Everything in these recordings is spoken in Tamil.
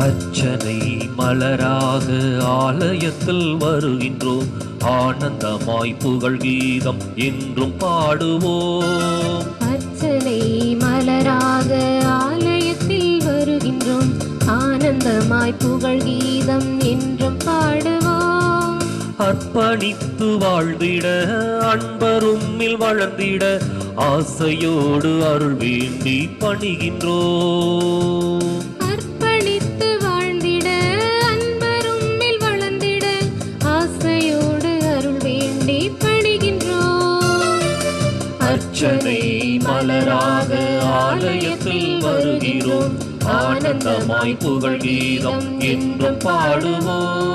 அர்ச்சனை மலராக ஆலயத்தில் வருகின்றோம், ஆனந்தமாய் புகழ் கீதம் என்றும் பாடுவோம். அர்ச்சனை மலராக ஆலயத்தில் வருகின்றோம், ஆனந்தமாய் புகழ் கீதம் என்றும் பாடுவோம். அர்ப்பணித்து வாழ்ந்திட அன்பரும்மில் வளர்ந்திட ஆசையோடு அருள் வேண்டி பணிகின்றோம். அர்ப்பணித்து வாழ்ந்திட அன்பரும்மில் வளர்ந்திட ஆசையோடு அருள் வேண்டி பணிகின்றோம். அர்ச்சனை மலராக ஆலயத்தில் வருகிறோம், ஆனந்தமாய் புகழ் கீதம் என்றும் பாடுவோம்.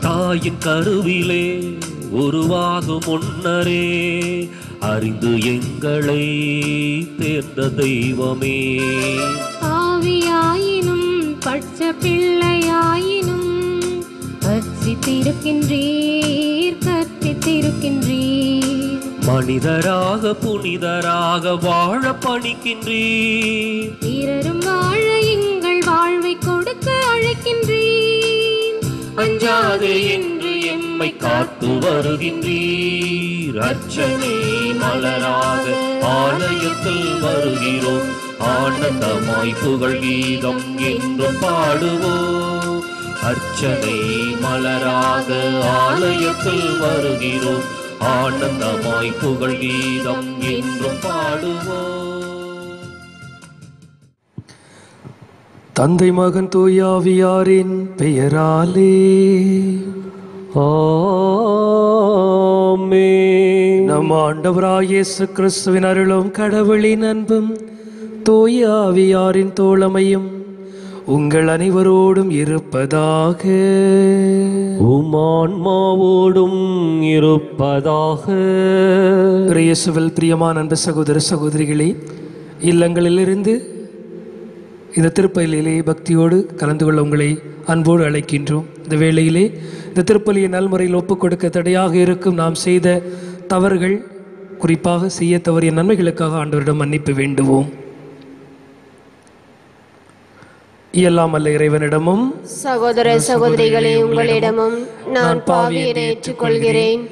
தாயின் கருவிலே உருவாகும் முன்னரே அறிந்து எங்களை தேர்ந்த தெய்வமே. ஆவியாயினும் பட்ச பிள்ளையாயினும் அர்ச்சித்திருக்கின்றீர், கற்பித்திருக்கின்றீர். மனிதராக புனிதராக வாழ பணிக்கின்றீர், பிறரும் வாழ எங்கள் வாழ்வை கொடுக்க அழைக்கின்றீர். அஞ்சாதே என்று எம்மை காத்து வருகின்றீர். அர்ச்சனை மலராக ஆலயத்தில் வருகிறோம், ஆனந்தமாய் புகழ் கீதம் என்றும் பாடுவோம். அர்ச்சனை மலராக ஆலயத்தில் வருகிறோம், ஆனந்தமாய் புகழ் கீதம் என்றும் பாடுவோம். தந்தை மகன் தூயாவியாரின் பெயராலே ஆமென். நம் ஆண்டவராகிய இயேசு கிறிஸ்துவின் அருளும் கடவுளின் அன்பும் தூயாவியாரின் தோழமையும் உங்கள் அனைவரோடும் இருப்பதாக. உமான்மாவோடும் இருப்பதாக. இயேசுவில் பிரியமான அன்பு சகோதர சகோதரிகளே, இல்லங்களிலிருந்து இந்த திருப்பலியிலே பக்தியோடு கலந்து கொள்ள உங்களை அன்போடு அழைக்கின்றோம். இந்த வேளையிலே இந்த திருப்பலியை நல்முறையில் ஒப்புக் கொடுக்க தடையாக இருக்கும் நாம் செய்த தவறுகள், குறிப்பாக செய்ய தவறிய நன்மைகளுக்காக ஆண்டவரிடம் மன்னிப்பு வேண்டுவோம். எல்லாம் அல்ல இறைவனிடமும் சகோதர சகோதரிகளே உங்களிடமும் நான் பாவியை ஏற்றுக்கொள்கிறேன்.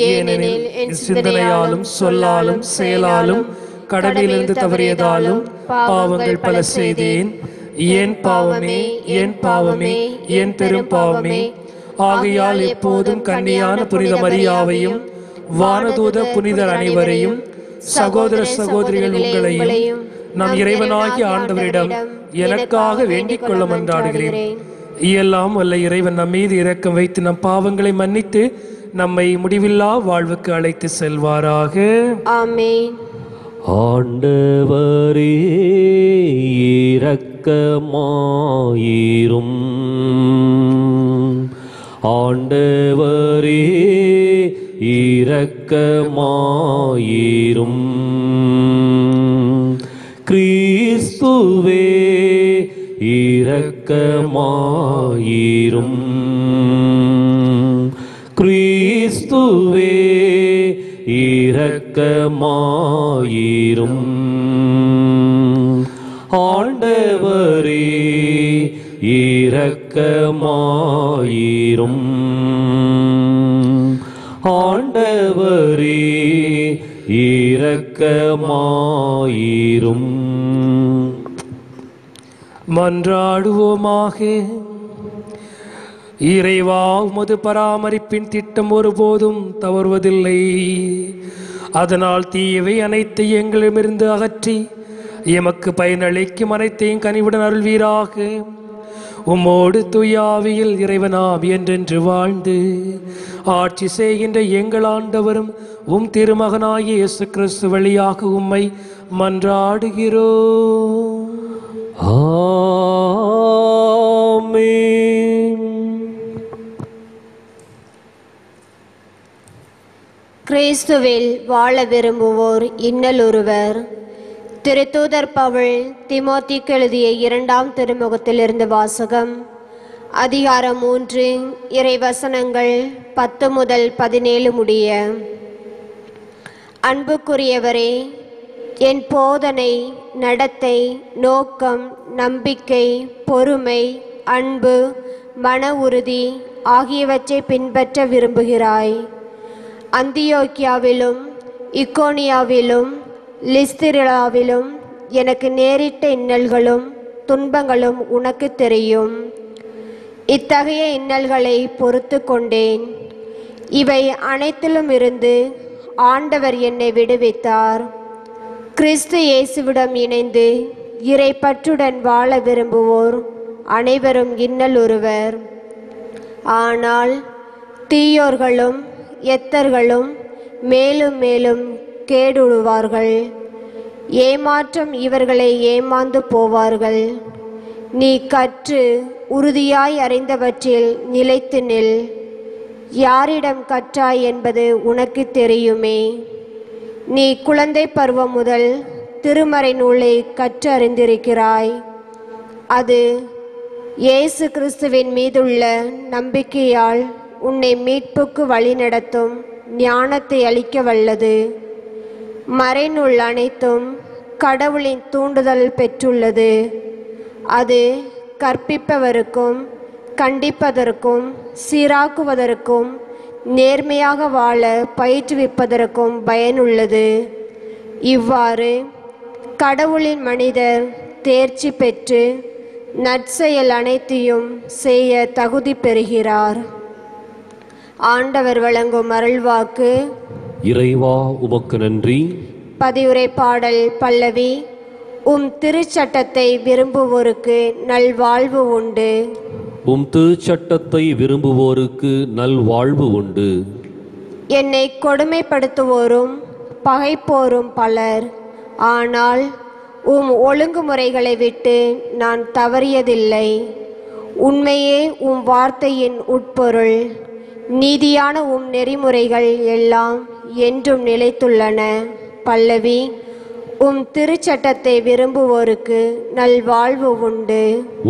ஏனெனில் என் சிந்தனையாலும் சொல்லாலும் செயலாலும் கடமையிலிருந்து தவறியதாலும் பாவங்கள் பல செய்தேன். என் பாவமே, என் பாவமே, என் பெரும் பாவமே. ஆகையால் எப்போதும் கன்னியான புனித மரியாவையும் வானதூத புனிதர் அனைவரையும் சகோதர சகோதரிகள் உங்களையும் நம் இறைவனாகிய ஆண்டவரிடம் எனக்காக வேண்டிக் கொள்ள மன்றாடுகிறேன். எல்லாம் வல்ல இறைவன் நம் மீது இரக்கம் வைத்து நம் பாவங்களை மன்னித்து நம்மை முடிவில்லா வாழ்வுக்கு அழைத்து செல்வாராக. ஆமென். ஆண்டவரே இரக்கமாயிரும். ஆண்டவரே இரக்கமாயிரும். கிறிஸ்துவே இரக்கமாயிரும். கிறிஸ்துவே இரக்கமாயிரும். ஆண்டவரே இரக்கமாயிரும். ஆண்டவரே இரக்கமாயிரும். மன்றாடுவோமாக. இறைவா, உமது பராமரிப்பின் திட்டம் ஒருபோதும் தவறுவதில்லை. அதனால் தீயவை அனைத்தை எங்களிடமிருந்து அகற்றி எமக்கு பயனளிக்கும் அனைத்தையும் கனிவுடன் அருள்வீராக. உம்மோடு தூயாவியில் இறைவனாம் என்றென்று வாழ்ந்து ஆட்சி செய்கின்ற எங்கள் ஆண்டவரும் உம் திருமகனாகிய இயேசு கிறிஸ்து வழியாக உம்மை மன்றாடுகிறோம். ஆமென். கிறிஸ்துவில் வாழ விரும்புவோர் இன்னல் ஒருவர். திருத்தூதர் பவுல் தீமோத்தேயுக்கு எழுதிய 2ஆம் திருமுகத்திலிருந்து வாசகம். அதிகாரம் 3 இறைவசனங்கள் 10 முதல் 17 முடிய. அன்புக்குரியவரே, என் போதனை, நடத்தை, நோக்கம், நம்பிக்கை, பொறுமை, அன்பு, மன உறுதி ஆகியவற்றை பின்பற்ற விரும்புகிறாய். அந்தியோக்கியாவிலும் இக்கோனியாவிலும் லிஸ்திராவிலும் எனக்கு நேரிட்ட இன்னல்களும் துன்பங்களும் உனக்கு தெரியும். இத்தகைய இன்னல்களை பொறுத்து கொண்டேன். இவை அனைத்திலும் இருந்து ஆண்டவர் என்னை விடுவித்தார். கிறிஸ்து இயேசுவிடம் இணைந்து இறைப்பற்றுடன் வாழ விரும்புவோர் அனைவரும் இன்னலுறுவர். ஆனால் தீயோர்களும் எத்தர்களும் மேலும் மேலும் கேடுழுவார்கள். ஏமாற்றம் இவர்களை ஏமாந்து போவார்கள். நீ கற்று உறுதியாய் அறிந்தவற்றில் நிலைத்து நில். யாரிடம் கற்றாய் என்பது உனக்கு தெரியுமே. நீ குழந்தை பருவம் முதல் திருமறை நூலை கற்று அறிந்திருக்கிறாய். அது இயேசு கிறிஸ்துவின் மீதுள்ள நம்பிக்கையால் உன்னை மீட்புக்கு வழிநடத்தும் ஞானத்தை அளிக்க வல்லது. மறைநூல் அனைத்தும் கடவுளின் தூண்டுதல் பெற்றுள்ளது. அது கற்பிப்பவருக்கும் கண்டிப்பதற்கும் சீராக்குவதற்கும் நேர்மையாக வாழ பயிற்றுவிப்பதற்கும் பயனுள்ளது. இவ்வாறு கடவுளின் மனிதர் தேர்ச்சி பெற்று நற்செயல் அனைத்தையும் செய்ய தகுதி பெறுகிறார். ஆண்டவர் வழங்கும் அருள்வாக்கு. இறைவா உமக்கு நன்றி. பதிவுரை பாடல் பல்லவி. உம் திருச்சட்டத்தை விரும்புவோருக்கு நல்வாழ்வு உண்டு. உம் திருச்சட்டத்தை விரும்புவோருக்கு நல்வாழ்வு உண்டு. என்னை கொடுமைப்படுத்துவோரும் பகைப்போரும் பலர். ஆனால் உம் ஒழுங்குமுறைகளை விட்டு நான் தவறியதில்லை. உண்மையே உம் வார்த்தையின் உட்பொருள். நீதியான உம் நெறிமுறைகள் எல்லாம் என்றும் நிலைத்துள்ளன. பல்லவி. உம் திருச்சட்டத்தை விரும்புவோருக்கு நல்வாழ்வு உண்டு.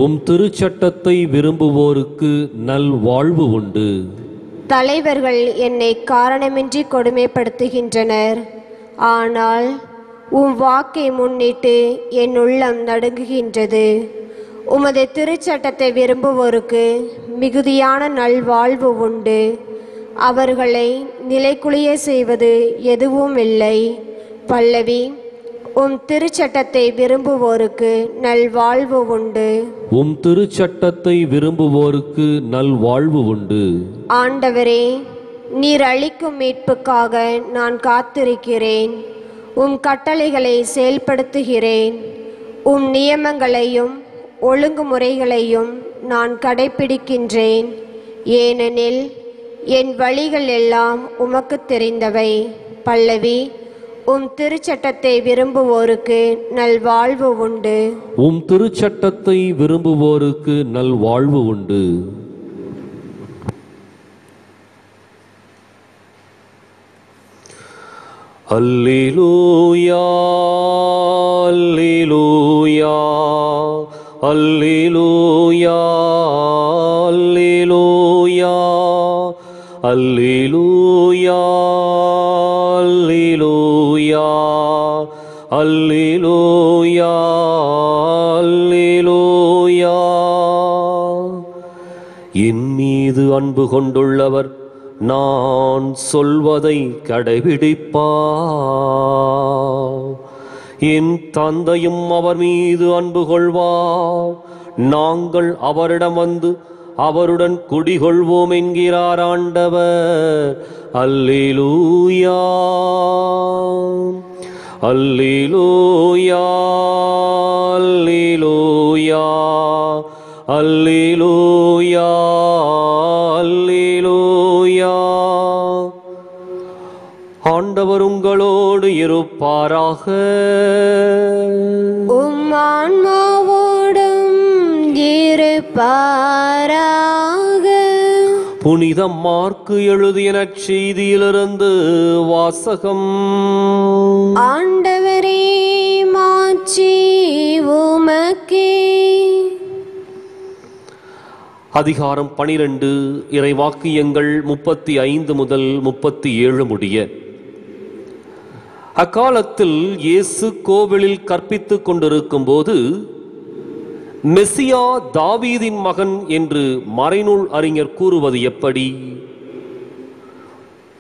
உம் திருச்சட்டத்தை விரும்புவோருக்கு நல்வாழ்வு உண்டு. தலைவர்கள் என்னை காரணமின்றி கொடுமைப்படுத்துகின்றனர். ஆனால் உம் வாக்கை முன்னிட்டு என் உள்ளம் நடுங்குகின்றது. உமது திருச்சட்டத்தை விரும்புவோருக்கு மிகுதியான நல்வாழ்வு உண்டு. அவர்களை நிலைக்குலைய செய்வது எதுவும் இல்லை. பல்லவி. உம் திருச்சட்டத்தை விரும்புவோருக்கு நல்வாழ்வு உண்டு. உம் திருச்சட்டத்தை விரும்புவோருக்கு நல்வாழ்வு உண்டு. ஆண்டவரே, நீர் அளிக்கும் மீட்புக்காக நான் காத்திருக்கிறேன். உம் கட்டளைகளை செயல்படுத்துகிறேன். உம் நியமங்களையும் ஒழுங்குமுறைகளையும் நான் கடைப்பிடிக்கின்றேன். ஏனெனில் என் வழிகள் எல்லாம் உமக்கு தெரிந்தவை. பல்லவி. உம் திருச்சட்டத்தை விரும்புவோருக்கு நல்வாழ்வு உண்டு. உம் திருச்சட்டத்தை விரும்புவோருக்கு நல்வாழ்வு உண்டு. அல்லேலூயா அல்லேலூயா அல்லேலூயா அல்லேலூயா அல்லேலூயா அல்லேலூயா அல்லேலூயா அல்லேலூயா. என் மீது அன்பு கொண்டுள்ளவர் நான் சொல்வதை கடைபிடிப்பார். என் தந்தையும் அவர் மீது அன்பு கொள்வார். நாங்கள் அவரிடம் வந்து அவருடன் குடிகொள்வோம் என்கிறார் ஆண்டவர். அல்லேலூயா அல்லேலூயா அல்லேலூயா அல்லேலூயா அல்லேலூயா. ஆண்டவர் உங்களோடு இருப்பாராக. உம் ஆன்மாவோடும் இருப்பாராக. புனித மார்க்கு எழுதிய நற்செய்தியிலிருந்து வாசகம். ஆண்டவரே, மாட்சி உமக்கே. அதிகாரம் 12 இறைவாக்கியங்கள் 35 முதல் 37 முடிய. அக்காலத்தில் இயேசு கோவிலில் கற்பித்துக் கொண்டிருக்கும் போது, மெசியா தாவீதின் மகன் என்று மறைநூல் அறிஞர் கூறுவது எப்படி?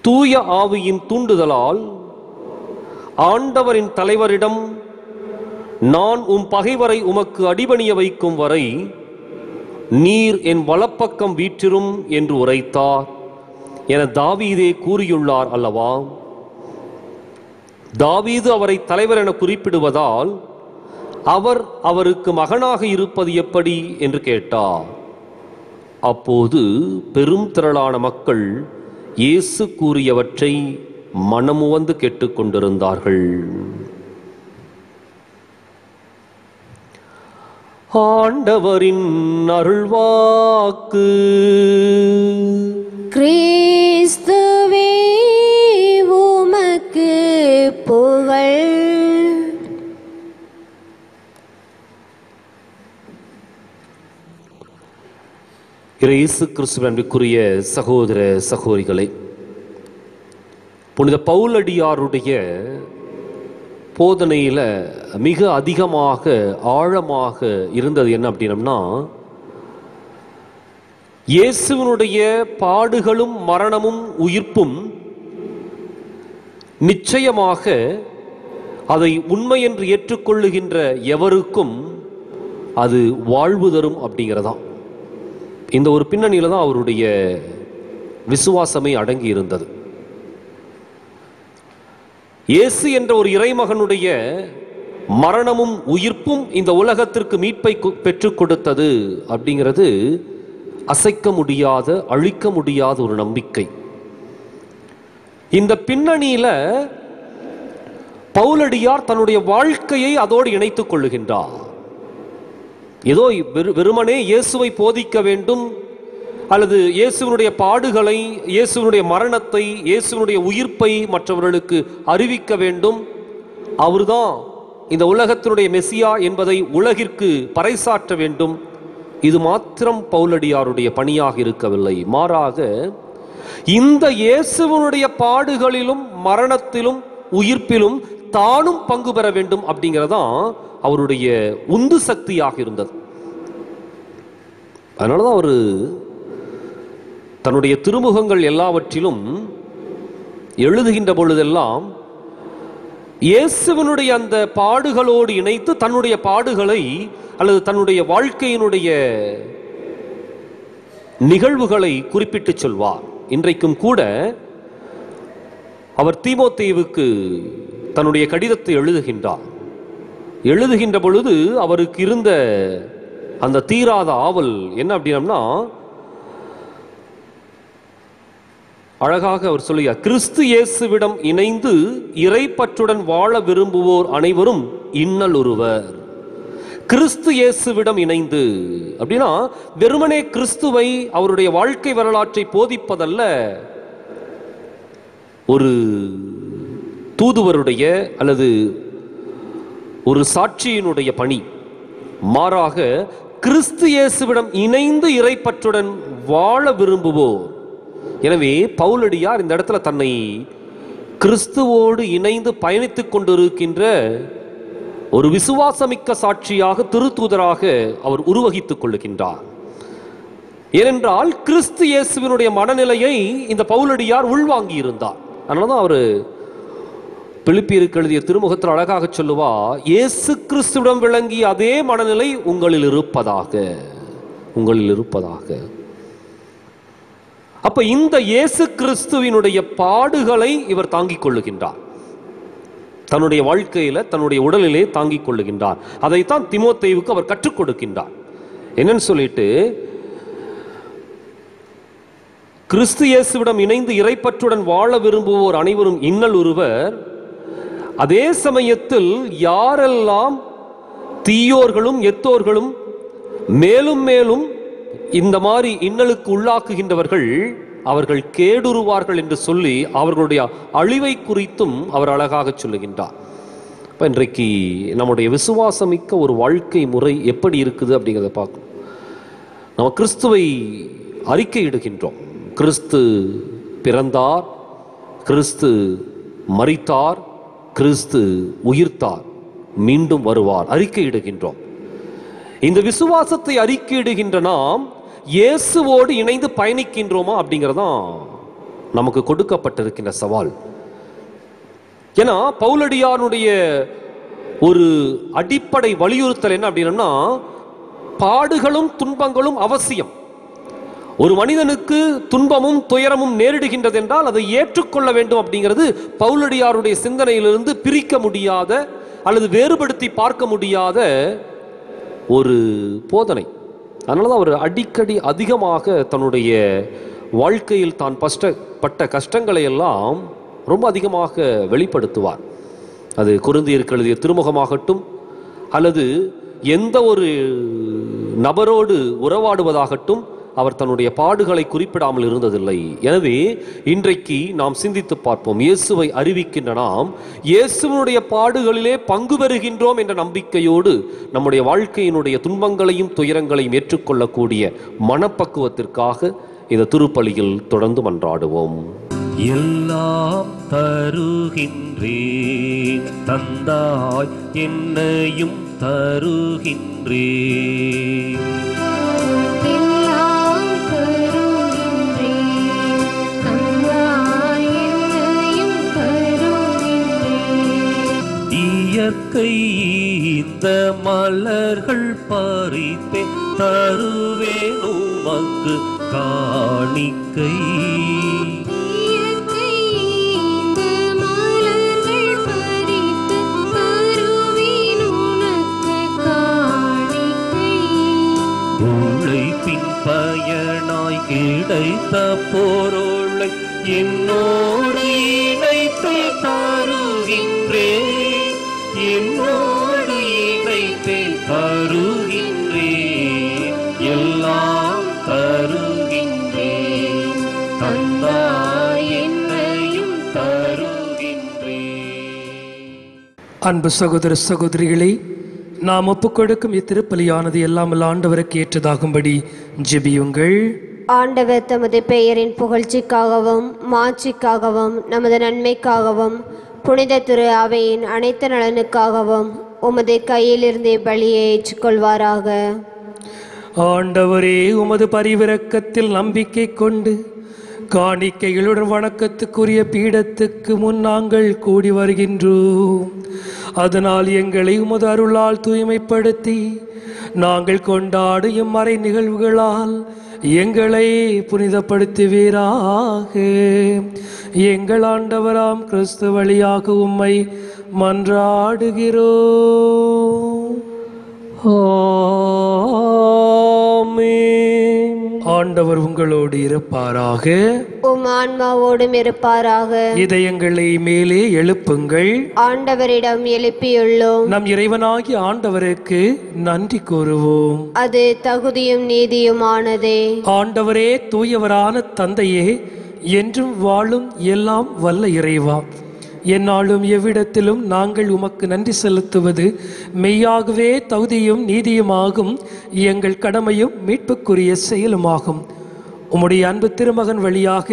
தூய ஆவியின் தூண்டுதலால் ஆண்டவரின் தலைவரிடம், நான் உம் பகைவரை உமக்கு அடிபணிய வைக்கும் வரை நீர் என் வலப்பக்கம் வீற்றிரும் என்று உரைத்தார் என தாவீதே கூறியுள்ளார் அல்லவா? தாவீது அவரை தலைவர் என குறிப்பிடுவதால் அவர் அவருக்கு மகனாக இருப்பது எப்படி என்று கேட்டார். அப்போது பெரும் திரளான மக்கள் இயேசு கூறியவற்றை மனமுவந்து கேட்டுக்கொண்டிருந்தார்கள். ஆண்டவரின் அருள்வாக்கு. கிறிஸ்துவே உமக்கு புகழ். இயேசு கிறிஸ்துவிற்குரிய சகோதர சகோதரிகளே, புனித பவுலடியாருடைய போதனையில் மிக அதிகமாக ஆழமாக இருந்தது என்ன அப்படின்னம்னா, இயேசுவினுடைய பாடுகளும் மரணமும் உயிர்ப்பும் நிச்சயமாக அதை உண்மை என்று ஏற்றுக்கொள்ளுகின்ற எவருக்கும் அது வாழ்வு தரும் அப்படிங்கிறதான். இந்த ஒரு பின்னணியில் தான் அவருடைய விசுவாசமே அடங்கி இருந்தது. இயேசு என்ற ஒரு இறைமகனுடைய மரணமும் உயிர்ப்பும் இந்த உலகத்திற்கு மீட்பை பெற்றுக் கொடுத்தது அப்படிங்கிறது அசைக்க முடியாத, அழிக்க முடியாத ஒரு நம்பிக்கை. இந்த பின்னணியில பவுலடியார் தன்னுடைய வாழ்க்கையை அதோடு இணைத்துக் கொள்ளுகின்றார். ஏதோ வெறுமனே இயேசுவை போதிக்க வேண்டும் அல்லது இயேசுவினுடைய பாடுகளை, இயேசுவினுடைய மரணத்தை, இயேசுவினுடைய உயிர்ப்பை மற்றவர்களுக்கு அறிவிக்க வேண்டும், அவர்தான் இந்த உலகத்தினுடைய மெசியா என்பதை உலகிற்கு பறைசாற்ற வேண்டும், இது மாத்திரம் பவுலடியாருடைய பணியாக இருக்கவில்லை. மாறாக இந்த இயேசுவினுடைய பாடுகளிலும் மரணத்திலும் உயிர்ப்பிலும் தானும் பங்கு பெற வேண்டும் அப்படிங்கிறதான் அவருடைய உந்து சக்தியாக இருந்தது. அதனாலதான் அவரு தன்னுடைய திருமுகங்கள் எல்லாவற்றிலும் எழுதுகின்ற பொழுதெல்லாம் இயேசுவினுடைய அந்த பாடுகளோடு இணைத்து தன்னுடைய பாடுகளை அல்லது தன்னுடைய வாழ்க்கையினுடைய நிகழ்வுகளை குறிப்பிட்டு சொல்வார். இன்றைக்கும் கூட அவர் தீமோத்தேயுவுக்கு தன்னுடைய கடிதத்தை எழுதுகின்றார். எழுதுகின்ற பொழுது அவருக்கு இருந்த அந்த தீராத ஆவல் என்ன அப்படின்னா, அழகாக அவர் சொல்லுகிறார், கிறிஸ்து இயேசுவிடம் இணைந்து இறைப்பற்றுடன் வாழ விரும்புவோர் அனைவரும் இன்னலுறுவர். கிறிஸ்து இயேசுவிடம் இணைந்து அப்படின்னா வெறுமனே கிறிஸ்துவை, அவருடைய வாழ்க்கை வரலாற்றை போதிப்பதல்ல ஒரு தூதுவருடைய அல்லது ஒரு சாட்சியினுடைய பணி. மாறாக கிறிஸ்து இயேசுவிடம் இணைந்து இறைப்பற்றுடன் வாழ விரும்புவோர். எனவே பவுலடியார் இந்த இடத்துல தன்னை கிறிஸ்துவோடு இணைந்து பயணித்துக் கொண்டிருக்கின்ற ஒரு விசுவாசமிக்க சாட்சியாக, திருத்தூதராக அவர் உருவகித்துக் கொள்ளுகின்றார். ஏனென்றால் கிறிஸ்து இயேசுவினுடைய மனநிலையை இந்த பவுலடியார் உள்வாங்கி இருந்தார். அதனாலதான் அவர் பிலிப்பியருக்கு எழுதிய திருமுகத்தில் அழகாக சொல்லுவா, இயேசு கிறிஸ்துவிடம் விளங்கிய அதே மனநிலை உங்களில் இருப்பதாக, உங்களில் இருப்பதாக. அப்ப இந்த இயேசு கிறிஸ்துவினுடைய பாடுகளை இவர் தாங்கிக் கொள்ளுகின்றார். தன்னுடைய வாழ்க்கையில, தன்னுடைய உடலிலே தாங்கிக் கொள்ளுகின்றார். அதைத்தான் தீமோத்தேயுவுக்கு அவர் கற்றுக் கொடுக்கின்றார். என்னன்னு சொல்லிட்டு, கிறிஸ்து இயேசுவிடம் இணைந்து இறைப்பற்றுடன் வாழ விரும்புவோர் அனைவரும் இன்னல் உறுவர். அதே சமயத்தில் யாரெல்லாம் தீயோர்களும் எத்தோர்களும் மேலும் மேலும் இந்த மாதிரி இன்னலுக்கு உள்ளாக்குகின்றவர்கள் அவர்கள் கேடுருவார்கள் என்று சொல்லி அவர்களுடைய அழிவை குறித்தும் அவர் அழகாக சொல்லுகின்றார். இப்போ இன்றைக்கு நம்முடைய விசுவாசமிக்க ஒரு வாழ்க்கை முறை எப்படி இருக்குது அப்படிங்கிறத பார்க்கணும். நம்ம கிறிஸ்துவை அறிக்கையிடுகின்றோம். கிறிஸ்து பிறந்தார், கிறிஸ்து மரித்தார், கிறிஸ்து உயிர்த்தார், மீண்டும் வருவார், அறிக்கையிடுகின்றோம். இந்த விசுவாசத்தை அறிக்கையிடுகின்ற நாம் இயேசுவோடு இணைந்து பயணிக்கின்றோமா அப்படிங்கிறதான் நமக்கு கொடுக்கப்பட்டிருக்கின்ற சவால். ஏன்னா பவுலடியாருடைய ஒரு அடிப்படை வலியுறுத்தல் என்ன அப்படின்னா, பாடுகளும் துன்பங்களும் அவசியம். ஒரு மனிதனுக்கு துன்பமும் துயரமும் நேரிடுகின்றது என்றால் அதை ஏற்றுக்கொள்ள வேண்டும் அப்படிங்கிறது பவுலடியாருடைய சிந்தனையிலிருந்து பிரிக்க முடியாத அல்லது வேறுபடுத்தி பார்க்க முடியாத ஒரு போதனை. அதனால தான் அவர் அடிக்கடி அதிகமாக தன்னுடைய வாழ்க்கையில் தான் பட்ட கஷ்டங்களை எல்லாம் ரொம்ப அதிகமாக வெளிப்படுத்துவார். அது கொரிந்தியருக்கு எழுதிய திருமுகமாகட்டும் அல்லது எந்த ஒரு நபரோடு உறவாடுவதாகட்டும் அவர் தன்னுடைய பாடுகளை குறிப்பிடாமல் இருந்ததில்லை. எனவே இன்றைக்கு நாம் சிந்தித்து பார்ப்போம். இயேசுவை அறிவிக்கின்ற நாம் இயேசுவினுடைய பாடுகளிலே பங்கு பெறுகின்றோம் என்ற நம்பிக்கையோடு நம்முடைய வாழ்க்கையினுடைய துன்பங்களையும் துயரங்களையும் ஏற்றுக்கொள்ளக்கூடிய மனப்பக்குவத்திற்காக இந்த திருப்பலியில் தொடர்ந்து மன்றாடுவோம். எல்லாம் தருகின்றேன் தந்தாய், என்னையும் தருகின்றேன். இயற்கை இந்த மலர்கள் பறித்தே தருவேன் உமக்கு காணிக்கை. உழைப்பின் பயனாய் கிடைத்த பொருளை என்னோடு இணைத்து தருகின்றேன், என்னோடு இணைத்து தருகின்றேன். எல்லாம் தருகின்றேன் தந்தாய், என்னையும் தருகின்றேன். அன்பு சகோதர சகோதரிகளே, நாம் ஒப்புக்கொடுக்கும் இத்திருப்பலியானது எல்லாம் ஆண்டவருக்கு ஏற்றதாகும்படி ஜெபியுங்கள். ஆண்டவர் தமது பெயரின் புகழ்ச்சிக்காகவும் மாட்சிக்காகவும் நமது நன்மைக்காகவும் புனித திரு அவையின் அனைத்து நலனுக்காகவும் உமது கையிலிருந்தே பலியை ஏற்றுக்கொள்வாராக. ஆண்டவரே, உமது பரிவிரக்கத்தில் நம்பிக்கை கொண்டு காணிக்கைகளுடன் வணக்கத்துக்குரிய பீடத்துக்கு முன் நாங்கள் கூடி வருகின்றோம். அதனால் எங்களை உமது அருளால் தூய்மைப்படுத்தி நாங்கள் கொண்டாடும் மறை நிகழ்வுகளால் எங்களை புனிதப்படுத்துவீராக. எங்கள் ஆண்டவராம் கிறிஸ்து வழியாக உம்மை மன்றாடுகிறோம். ஆமென். ஆண்டவர் உங்களோடு இருப்பாராக, உம் ஆன்மாவோடும் இருப்பாராக. இதயங்களை மேலே எழுப்புங்கள். ஆண்டவரிடம் எழுப்பியுள்ளோம். நம் இறைவனாகிய ஆண்டவருக்கு நன்றி கூறுவோம். அது தகுதியும் நீதியுமானதே. ஆண்டவரே, தூயவரான தந்தையே, என்றும் வாழும் எல்லாம் வல்ல இறைவா, என்னாலும் எவ்விடத்திலும் நாங்கள் உமக்கு நன்றி செலுத்துவது மெய்யாகவே தகுதியும் நீதியுமாகும், எங்கள் கடமையும் மீட்புக்குரிய செயலுமாகும். உம்முடைய அன்பு திருமகன் வழியாக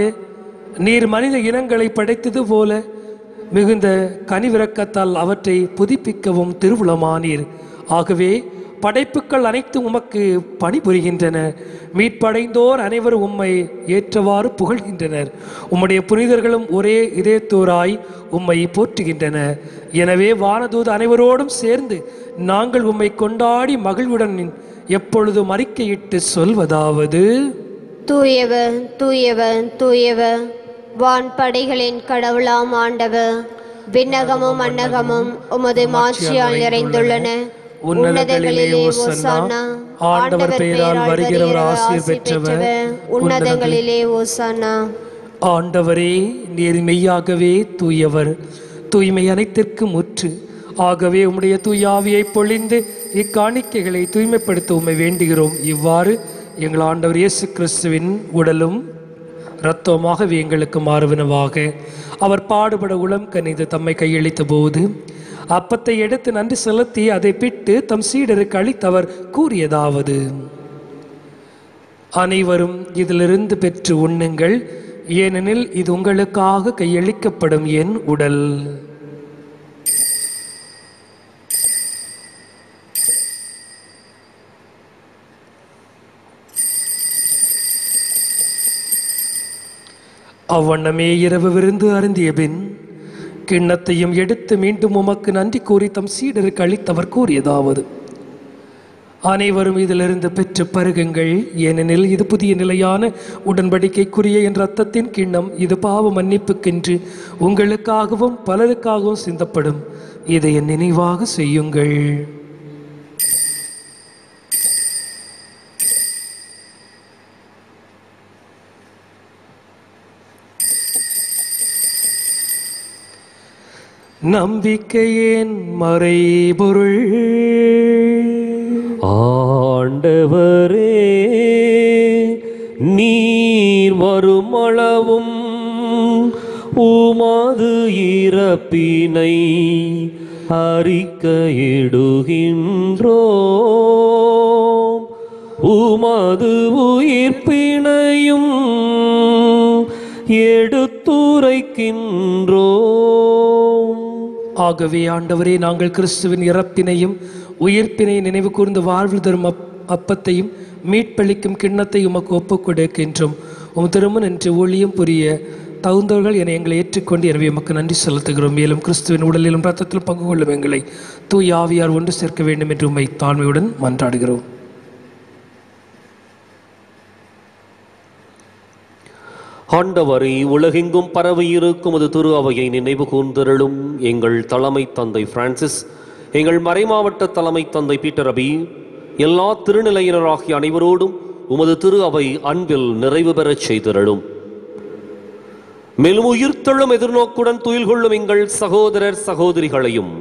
நீர் மனித இனங்களை படைத்தது போல மிகுந்த கனிவிரக்கத்தால் அவற்றை புதுப்பிக்கவும் திருவுளமானீர். ஆகவே படைப்புக்கள் அனைத்தும் உமக்கு பணிபுரிகின்றன. மீட்படைந்தோர் அனைவரும் உம்மை ஏற்றவாறு புகழ்கின்றனர். உம்முடைய புனிதர்களும் ஒரே இதயத்தோராய் உம்மை போற்றுகின்றன. எனவே வானதூத அனைவரோடும் சேர்ந்து நாங்கள் உம்மை கொண்டாடி மகிழ்வுடன் எப்பொழுதும் அறிக்கையிட்டு சொல்வதாவது: தூயவர் தூயவர் தூயவர், வான் படைகளின் கடவுளாம் ஆண்டவர். விண்ணகமும் மண்ணகமும் உமது மாட்சியால் நிறைந்துள்ளன. உன்னதங்களிலே ஓசன்னா. ஆண்டவர் பெயரால் வருகிறவர் ஆசீர் பெற்றவர். உன்னதங்களிலே ஓசன்னா. ஆண்டவரே, நீர் மெய்யாகவே தூயவர், தூய்மை அனைத்திற்கும் முற்று. ஆகவே உம்முடைய தூய ஆவியை பொழிந்து இக்காணிக்கைகளை தூய்மைப்படுத்த உம்மை வேண்டுகிறோம். இவ்வாறு எங்கள் ஆண்டவர் இயேசு கிறிஸ்துவின் உடலும் இரத்தமாகவே எங்களுக்கு மாறுவனவாக. அவர் பாடுபட உளம் கனிந்து தம்மை கையளித்த போது அப்பத்தை எடுத்து நன்றி செலுத்தி அதை பிட்டு தம் சீடருக்கு அளித்தவர் கூறியதாவது: அனைவரும் இதிலிருந்து பெற்று உண்ணுங்கள், ஏனெனில் இது உங்களுக்காக கையளிக்கப்படும் என் உடல். அவ்வண்ணமே இரவு விருந்து அருந்திய பின் கிண்ணத்தையும் எடுத்து மீண்டும் உமக்கு நன்றி கூறி தம் சீடருக்கு அளித்தவர் கூறியதாவது: அனைவரும் இதிலிருந்து பெற்று பருகுங்கள், ஏனெனில் இது புதிய நிலையான உடன்படிக்கைக்குரிய என் இரத்தத்தின் கிண்ணம். இது பாவ மன்னிப்புக்கென்று உங்களுக்காகவும் பலருக்காகவும் சிந்தப்படும். இதை என் நினைவாக செய்யுங்கள். நம்பிக்கையின் மறைபொருள். ஆண்டவரே, நீர் வருமளவும் உமது இறப்பினை அறிக்கையிடுகின்றோம், உமது உயிர்ப்பினையும் எடுத்துரைக்கின்றோம். ஆகவே ஆண்டவரே, நாங்கள் கிறிஸ்துவின் இறப்பினையும் உயிர்ப்பினையும் நினைவு கூர்ந்து வாழ்வு தரும் அப்பத்தையும் மீட்பளிக்கும் கிண்ணத்தை உமக்கு ஒப்புக் கொடுக்கின்றோம். உம் திருமணம் என்று ஊழியம் புரிய தகுந்தவர்கள் என எங்களை ஏற்றுக்கொண்டு எனவே உமக்கு நன்றி செலுத்துகிறோம். மேலும் கிறிஸ்துவின் உடலிலும் இரத்தத்திலும் பங்கு கொள்ளும் எங்களை தூய் ஆவியார் ஒன்று சேர்க்க வேண்டும் என்று உம்மை தாழ்மையுடன் மன்றாடுகிறோம். ஆண்டவரை, உலகெங்கும் பரவி இருக்கும் அது திரு அவையை நினைவு கூர்ந்தருளும். எங்கள் தலைமை தந்தை பிரான்சிஸ், எங்கள் மறைமாவட்ட தலைமை தந்தை பீட்டர் அபி, எல்லா திருநிலையினராகிய அனைவரோடும் உமது திரு அவை அன்பில் நிறைவு பெறச் செய்திருளும். மேலும் உயிர்த்தெழும் எதிர்நோக்குடன் துயில் கொள்ளும் எங்கள் சகோதரர் சகோதரிகளையும்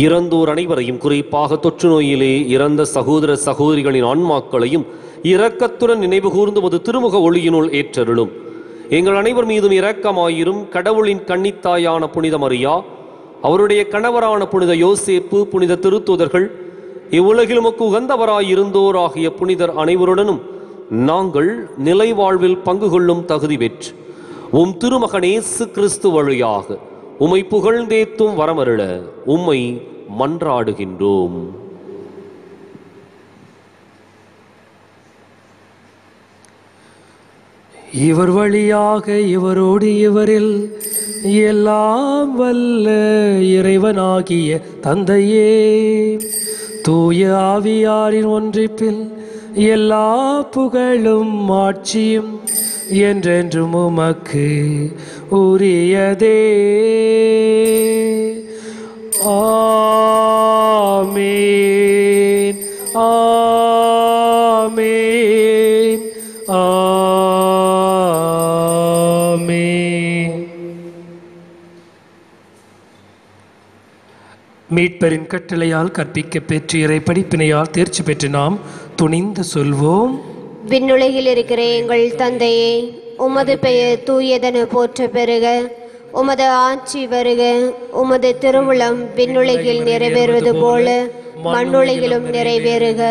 இறந்தோர் அனைவரையும், குறிப்பாக தொற்று நோயிலே இறந்த சகோதர சகோதரிகளின் ஆன்மாக்களையும் இரக்கத்துடன் நினைவு கூர்ந்து ஒரு திருமுக ஒளியினுள் ஏற்றருளும். எங்கள் அனைவர் மீதும் இரக்கமாயிரும். கடவுளின் கன்னித்தாயான புனித மரியா, அவருடைய கணவரான புனித யோசேப்பு, புனித திருத்தூதர்கள், இவ்வுலகில் உமக்கு உகந்தவராயிருந்தோர் ஆகிய புனிதர் அனைவருடனும் நாங்கள் நிலை வாழ்வில் பங்கு கொள்ளும் தகுதி பெற்று உம் திருமகன் இயேசு கிறிஸ்து வழியாக உம்மை புகழ்ந்தேத்தும் வரமருள உம்மை மன்றாடுகின்றோம். இவர் வழியாக இவரோடு இவரில் எல்லாம் வல்ல இறைவனாகிய தந்தையே, தூய ஆவியாரின் ஒன்றிப்பில் எல்லா புகழும் ஆட்சியும் என்றென்றும் உமக்கு உரியதே. ஆமீன், ஆமீன், ஆமீன். மீட்பரின் கட்டளையால் கற்பிக்க பெற்று இறை படிப்பினையால் தேர்ச்சி பெற்று நாம் துணிந்து சொல்வோம்: விண்ணுலகில் இருக்கிற எங்கள் தந்தையே, உமது பெயர் தூயதென போற்ற பெறுக. உமது ஆட்சி வருக. உமது திருவுளம் விண்ணுலகில் நிறைவேறுவது போல மண்ணுலகிலும் நிறைவேறுக.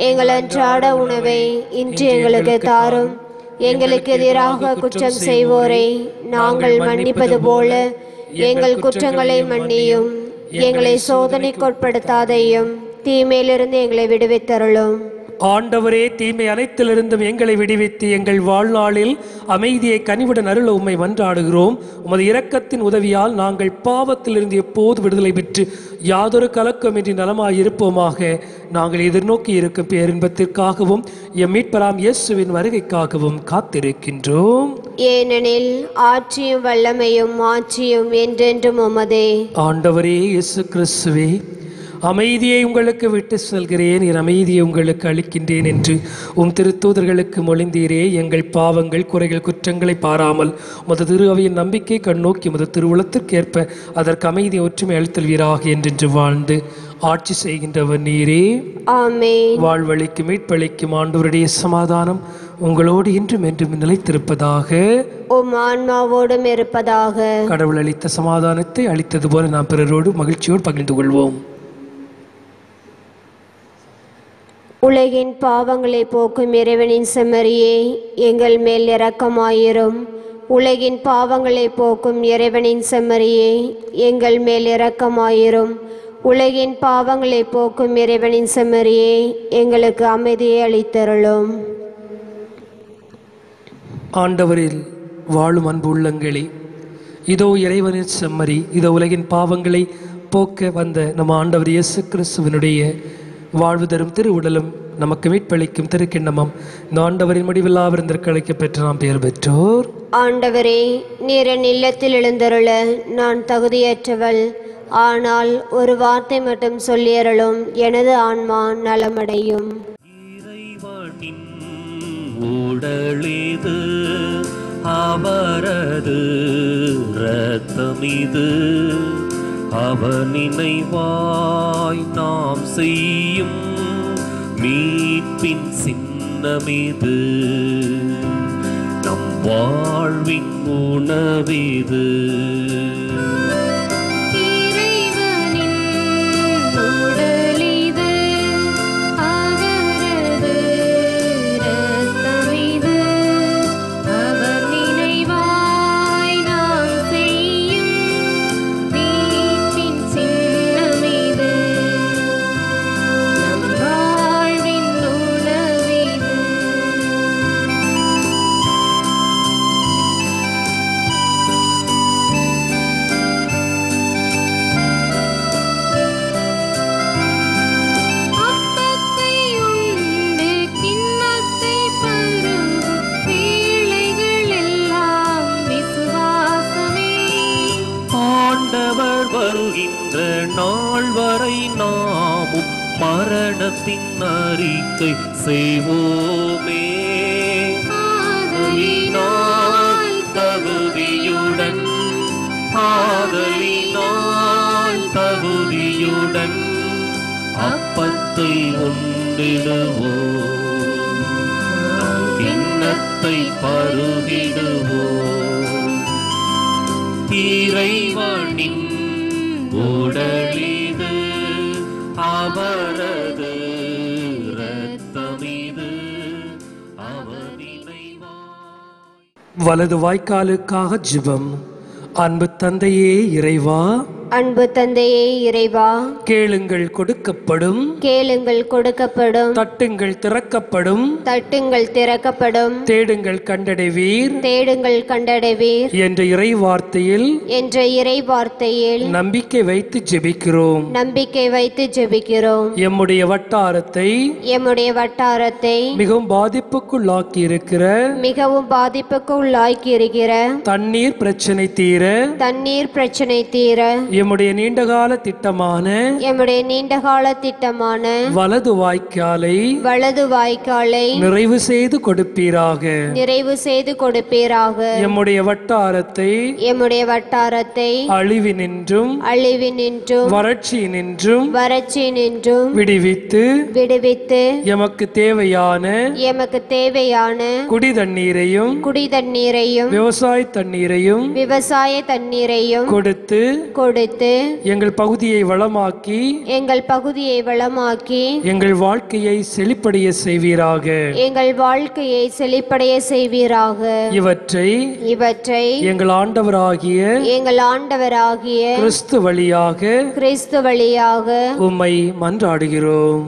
எங்கள் அன்றாட உணவை இன்று எங்களுக்கு தாரும். எங்களுக்கு எதிராக குற்றம் செய்வோரை நாங்கள் மன்னிப்பது போல எங்கள் குற்றங்களை மன்னியும். எங்களை சோதனைக்குட்படுத்தாதையும் தீமையிலிருந்து எங்களை விடுவித்தருளும். ஆண்டவரே, தீமை அனைத்திலிருந்தும் எங்களை விடுவித்து எங்கள் வாழ்நாளில் அமைதியை கனிவுடன் அருள உம்மை மன்றாடுகிறோம். உமது இரக்கத்தின் உதவியால் நாங்கள் பாவத்திலிருந்து எப்போது விடுதலை பெற்று யாதொரு கலக்கமின்றி நலமாயிருப்போமாக. நாங்கள் எதிர்நோக்கி இருக்கும் பேரின்பத்திற்காகவும் எம் மீட்பராம் இயேசுவின் வருகைக்காகவும் காத்திருக்கின்றோம். ஏனெனில் ஆட்சியும் வல்லமையும் ஆட்சியும் என்றென்றும் உமதே. ஆண்டவரே இயேசு கிறிஸ்துவே, அமைதியை உங்களுக்கு விட்டு செல்கிறேன், என் அமைதியை உங்களுக்கு அளிக்கின்றேன் என்று உம் திருத்தூதர்களுக்கு மொழிந்தீரே. எங்கள் பாவங்கள், குறைகள், குற்றங்களை பாராமல் உமது திரு அவையின் நம்பிக்கை கண்ணோக்கி உமது திருவுளத்திற்கேற்ப அதற்கு அமைதியை ஒற்றுமை அளித்தல்வீராக என்றென்று வாழ்ந்து ஆட்சி செய்கின்றவர் நீரே. ஆமென். வாழ்வழிக்கு மீட்பளிக்கும் ஆண்டவருடைய சமாதானம் உங்களோடு இன்றும் என்றும் நிலைத்திருப்பதாக. உம் ஆன்மாவோடும் இருப்பதாக. கடவுள் அளித்த சமாதானத்தை அளித்தது போல நாம் பிறரோடு மகிழ்ச்சியோடு பகிர்ந்து கொள்வோம். உலகின் பாவங்களை போக்கும் இறைவனின் செம்மறியே எங்கள் மேல் இரக்கமாயிரும். உலகின் பாவங்களை போக்கும் இறைவனின் செம்மறியே எங்கள் மேல் இரக்கமாயிரும். உலகின் பாவங்களை போக்கும் இறைவனின் செம்மறியே எங்களுக்கு அமைதியை அளித்தருளும். ஆண்டவரில் வாழும் அன்பு உள்ளங்களே, இதோ இறைவனின் செம்மறி, இதோ உலகின் பாவங்களை போக்க வந்த நம்ம ஆண்டவர் இயேசு கிறிஸ்துவனுடைய வாழ்வு தரும் திரு உடலும் நமக்கு மீட்பளிக்கும் திருக்கிண்ணமும் இந்த ஆண்டவரின் முடிவில்லா விருந்திற்கு அழைக்க பெற்று நாம் பெயர் பெற்றோர். ஆண்டவரே, நீர் என் இல்லத்தில் எழுந்தருள நான் தகுதியற்றவள். ஆனால் ஒரு வார்த்தை மட்டும் சொல்லியருளும், எனது ஆன்மா நலமடையும். இறைவனின் உடலிது, அவரது இரத்தமிது, அவர் நினைவாய் நாம் செய்யும் மீட்பின் சின்னமிது, நம் வாழ்வின் உணவிது. வருகின்ற நாள் வரை நாமும் மரணத்தின் அறிக்கை செய்வோமே. ஆதலினால் தகுதியுடன் அப்பத்தை உண்டிடுவோம், நம் கிண்ணத்தை பருகிடுவோம். இறைவனின் உடலிது, அவரது இரத்தமிது, அவர் நினைவாய். வலது வாய்க்காலுக்காக ஜெபம். அன்பு தந்தையே இறைவா, அன்பு தந்தையே இறைவா, கேளுங்கள் கொடுக்கப்படும், கேளுங்கள் கொடுக்கப்படும், தட்டுங்கள் திறக்கப்படும், தட்டுங்கள் திறக்கப்படும், தேடுங்கள் கண்டடைவீர், தேடுங்கள் கண்டடைவீர் என்ற இறை வார்த்தையில் என்ற இறை வார்த்தையில் நம்பிக்கை வைத்து ஜெபிக்கிறோம். நம்பிக்கை வைத்து ஜெபிக்கிறோம். எம்முடைய வட்டாரத்தை மிகவும் பாதிப்புக்குள்ளாக்கி இருக்கிற தண்ணீர் பிரச்சனை தீர எம்முடைய நீண்டகால திட்டமான வலது வாய்க்காலை நிறைவு செய்து கொடுப்பீராக. எம்முடைய வட்டாரத்தை அழிவினின்றும் வறட்சியினின்றும் விடுவித்து எமக்கு தேவையான குடி தண்ணீரையும் விவசாய தண்ணீரையும் கொடுத்து எங்கள் பகுதியை வளமாக்கி எங்கள் வாழ்க்கையை செழிப்படைய செய்வீராக. இவற்றை எங்கள் ஆண்டவராகிய கிறிஸ்து வழியாக உம்மை மன்றாடுகிறோம்.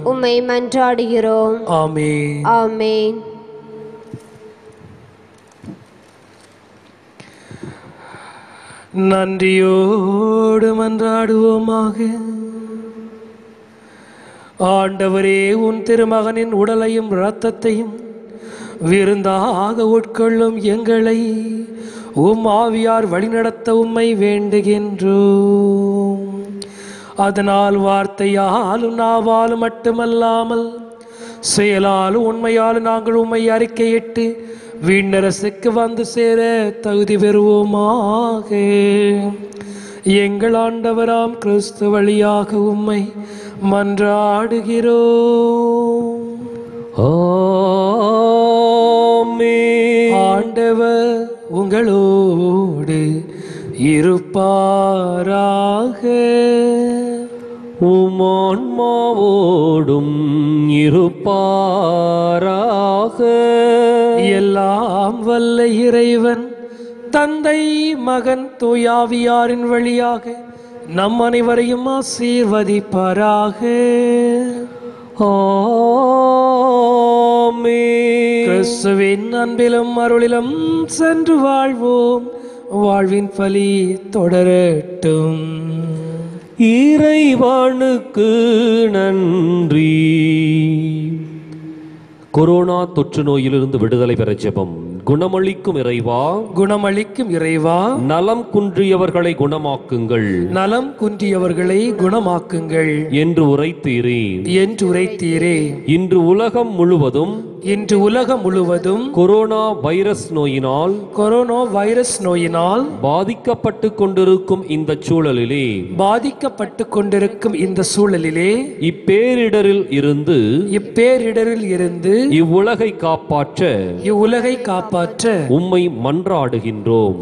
ஆமென். ஆமென். நன்றியோடு மன்றாடுவோமாக. ஆண்டவரே, உன் திருமகனின் உடலையும் இரத்தத்தையும் விருந்தாக உட்கொள்ளும் எங்களை உம் ஆவியார் வழிநடத்த உம்மை வேண்டுகின்றோம். அதனால் வார்த்தையாலும் நாவாலும் மட்டுமல்லாமல் செயலாலும் உண்மையாலும் நாங்கள் உம்மை அறிக்கையிட்டு விண்ணரசுக்கு வந்து சேர தகுதி பெறுவோமாக. எங்கள் ஆண்டவராம் கிறிஸ்து வழியாக உம்மை மன்றாடுகிறோம். ஆண்டவர் உங்களோடு இருப்பாராக. உமான்மாவோடும் இருப்பாராக. எல்லாம் வல்ல இறைவன் தந்தை மகன் தூயாவியாரின் வழியாக நம் அனைவரையும் ஆசீர்வதிப்பாராக. ஆமென். கிறிஸ்துவின் அன்பிலும் அருளிலும் சென்று வாழ்வோம். வாழ்வின் பலி தொடரட்டும். இறைவனுக்கு நன்றி. கொரோனா தொற்று நோயிலிருந்து விடுதலை பெற ஜெபம். குணமளிக்கும் இறைவா, குணமளிக்கும் இறைவா, நலம் குன்றியவர்களை குணமாக்குங்கள், நலம் குன்றியவர்களை குணமாக்குங்கள் என்று உரைத்தீரே. என்று உரைத்தீரே. இன்று உலகம் முழுவதும் இன்று உலகம் முழுவதும் கொரோனா வைரஸ் நோயினால் பாதிக்கப்பட்டு கொண்டிருக்கும் இந்த சூழலிலே இப்பேரிடரில் இருந்து இவ்வுலகை காப்பாற்ற உம்மை மன்றாடுகின்றோம்.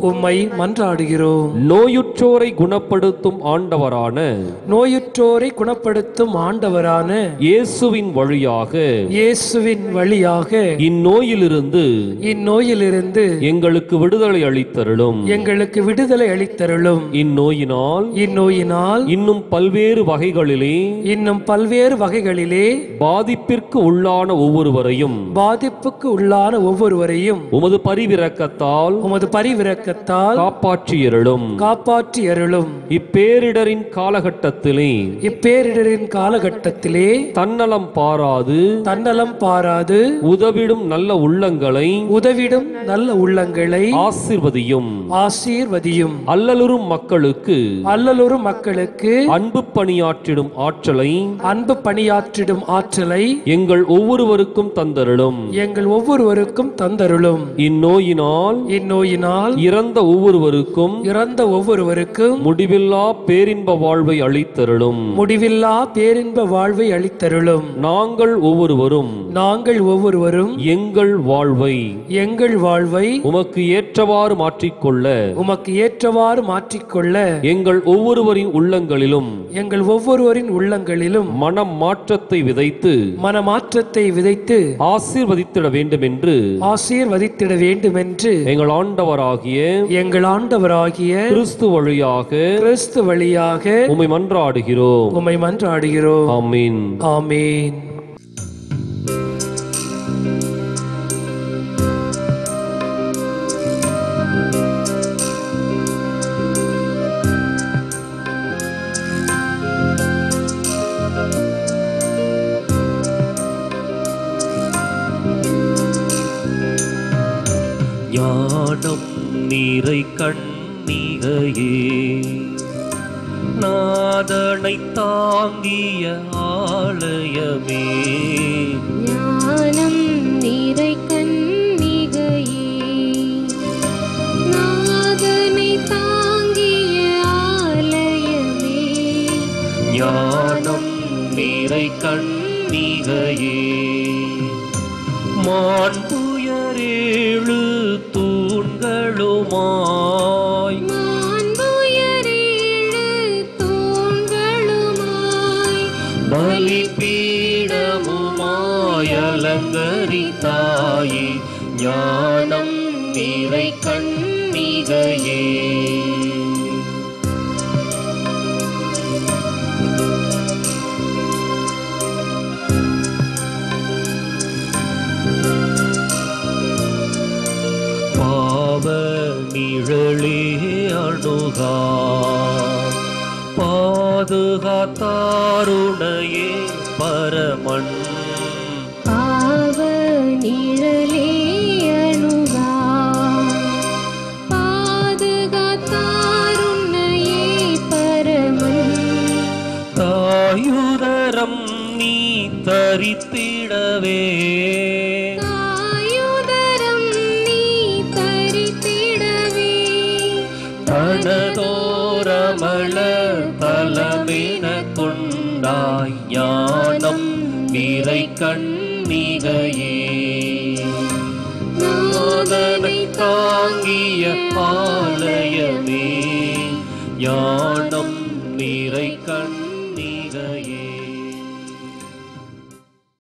நோயுற்றோரை குணப்படுத்தும் ஆண்டவரான இயேசுவின் வழியாக இந்நோயிலிருந்து எங்களுக்கு விடுதலை அளித்தருளும். இந்நோயினால் இன்னும் பல்வேறு வகைகளிலே பாதிப்பிற்கு உள்ளான ஒவ்வொருவரையும் உமது பரிவிரக்கத்தால் காப்பாற்றியருளும். இப்பேரிடரின் காலகட்டத்திலே தன்னலம் பாராது உதவிடும் நல்ல உள்ளங்களை ஆசீர்வதியும். அல்லலுறும் மக்களுக்கு அன்பு பணியாற்றிடும் ஆற்றலை எங்கள் ஒவ்வொருவருக்கும் தந்தருளும். இந்நோயினால் இறந்த ஒவ்வொருவருக்கும் முடிவில்லா பேரின்ப வாழ்வை அளித்தருளும். நாங்கள் ஒவ்வொருவரும் எங்கள் வாழ்வை உமக்கு ஏற்றவாறு மாற்றிக்கொள்ள எங்கள் ஒவ்வொருவரின் உள்ளங்களிலும் மனம் மாற்றத்தை விதைத்து ஆசீர்வதித்திட வேண்டும் என்று எங்கள் ஆண்டவராகிய கிறிஸ்து வழியாக உம்மை மன்றாடுகிறோம். ஆமென். ஆமென். ஞானம் நீரை கண்ணிகையே, நாதனை தாங்கிய ஆலயமே. ஞானம் நீரை கண்ணிகையே, நாதனை தாங்கிய ஆலயமே. ஞானம் நீரை கண்ணிகையே, மாண்புயரேழு தூண்களுமாய் பலிபீடமுமாய் அலங்கரித்தாயே. ஞானம் நீரை கண்ணிகையே, நிழலே அணுகா பாதுகாத்தாருணையே பரமன். பாவ நிழலே அணுகா பாதுகாத்தாருணையே பரமன். தாயுதரம் நீ தரித்திடவே, தனதோரமள தலமென கொண்டாய். ஞானம் நீரை கண்ணிகையே, நாதனை தாங்கிய ஆலயமே. ஞானம் நீரை கண்ணிகையே. கன்னிகையே